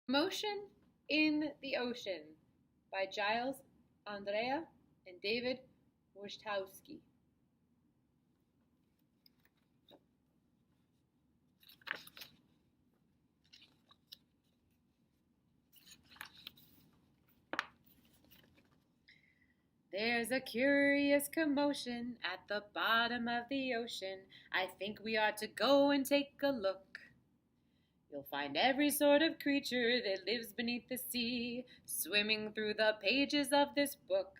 Commotion in the Ocean by Giles, Andrea, and David Wojtowski. There's a curious commotion at the bottom of the ocean. I think we ought to go and take a look. You'll find every sort of creature that lives beneath the sea, swimming through the pages of this book.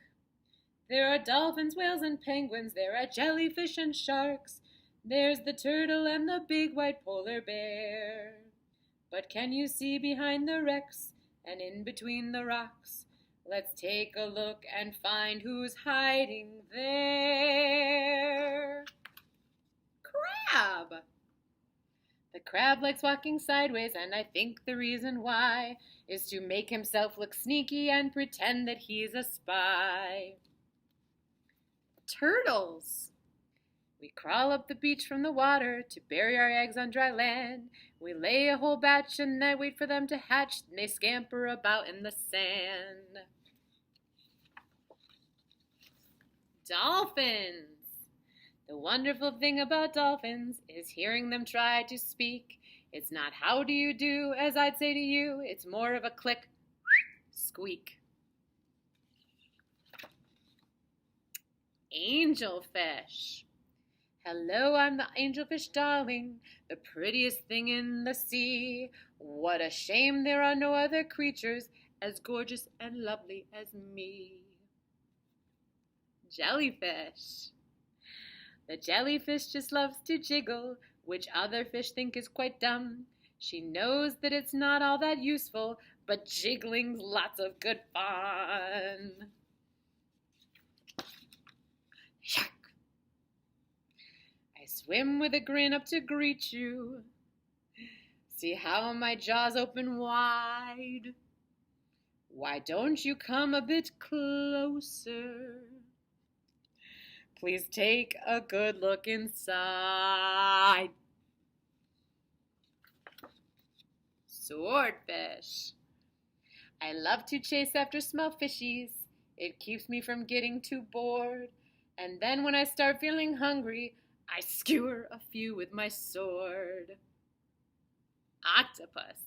There are dolphins, whales, and penguins. There are jellyfish and sharks. There's the turtle and the big white polar bear. But can you see behind the wrecks and in between the rocks? Let's take a look and find who's hiding there. Crab! The crab likes walking sideways, and I think the reason why is to make himself look sneaky and pretend that he's a spy. Turtles! We crawl up the beach from the water to bury our eggs on dry land. We lay a whole batch and then wait for them to hatch, and they scamper about in the sand. Dolphins! The wonderful thing about dolphins is hearing them try to speak. It's not how do you do, as I'd say to you. It's more of a click, squeak. Angelfish. Hello, I'm the angelfish darling, the prettiest thing in the sea. What a shame there are no other creatures as gorgeous and lovely as me. Jellyfish. The jellyfish just loves to jiggle, which other fish think is quite dumb. She knows that it's not all that useful, but jiggling's lots of good fun. Shark! I swim with a grin up to greet you. See how my jaws open wide? Why don't you come a bit closer? Please take a good look inside. Swordfish. I love to chase after small fishies. It keeps me from getting too bored. And then when I start feeling hungry, I skewer a few with my sword. Octopus.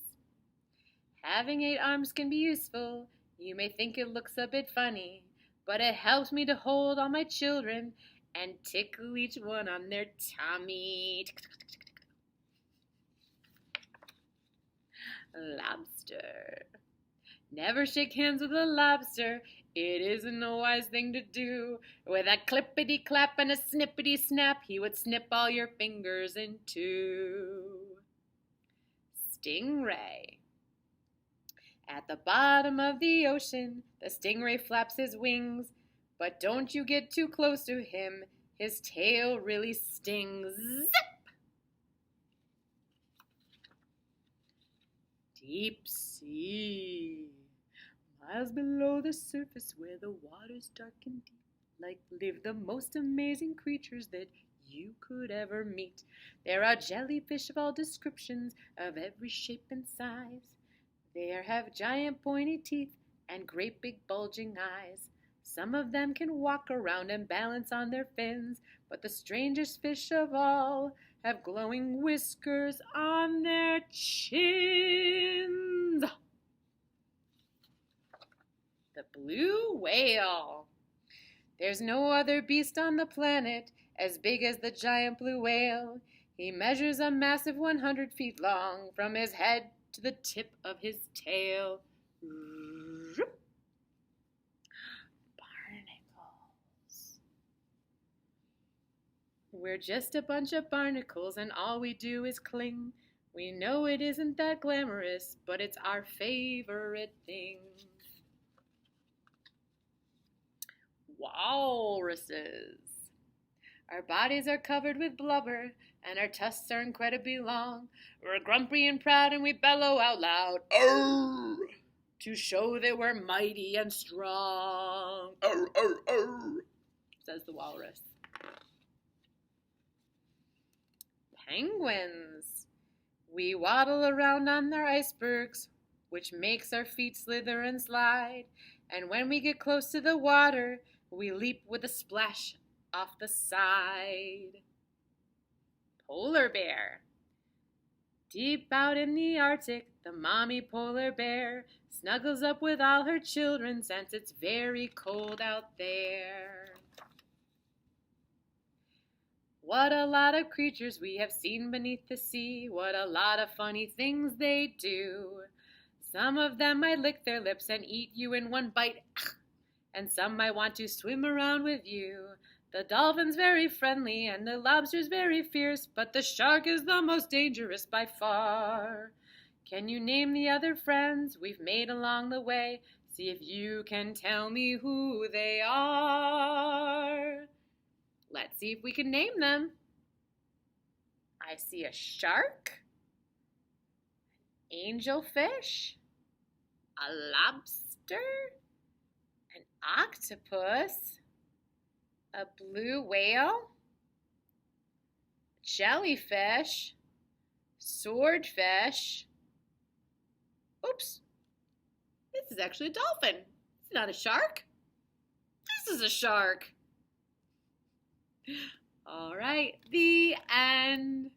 Having 8 arms can be useful. You may think it looks a bit funny, but it helps me to hold all my children and tickle each one on their tummy. Lobster. Never shake hands with a lobster. It isn't a wise thing to do. With a clippity-clap and a snippity-snap, he would snip all your fingers in two. Stingray. At the bottom of the ocean, the stingray flaps his wings, but don't you get too close to him. His tail really stings. Zip! Deep sea. Miles below the surface where the water's dark and deep, like live the most amazing creatures that you could ever meet. There are jellyfish of all descriptions, of every shape and size. They have giant pointy teeth and great big bulging eyes. Some of them can walk around and balance on their fins, but the strangest fish of all have glowing whiskers on their chins. The blue whale. There's no other beast on the planet as big as the giant blue whale. He measures a massive 100 feet long from his head to the tip of his tail. Barnacles. We're just a bunch of barnacles, and all we do is cling. We know it isn't that glamorous, but it's our favorite thing. Walruses. Our bodies are covered with blubber, and our tusks are incredibly long. We're grumpy and proud, and we bellow out loud, "Arr!" to show that we're mighty and strong. "Arr, arr, arr," says the walrus. Penguins. We waddle around on their icebergs, which makes our feet slither and slide. And when we get close to the water, we leap with a splash off the side. Polar bear. Deep out in the Arctic, the mommy polar bear snuggles up with all her children since it's very cold out there. What a lot of creatures we have seen beneath the sea. What a lot of funny things they do. Some of them might lick their lips and eat you in one bite, and some might want to swim around with you. The dolphin's very friendly and the lobster's very fierce, but the shark is the most dangerous by far. Can you name the other friends we've made along the way? See if you can tell me who they are. Let's see if we can name them. I see a shark, an angelfish, a lobster, an octopus, a blue whale, jellyfish, swordfish. Oops, this is actually a dolphin. It's not a shark. This is a shark. All right, the end.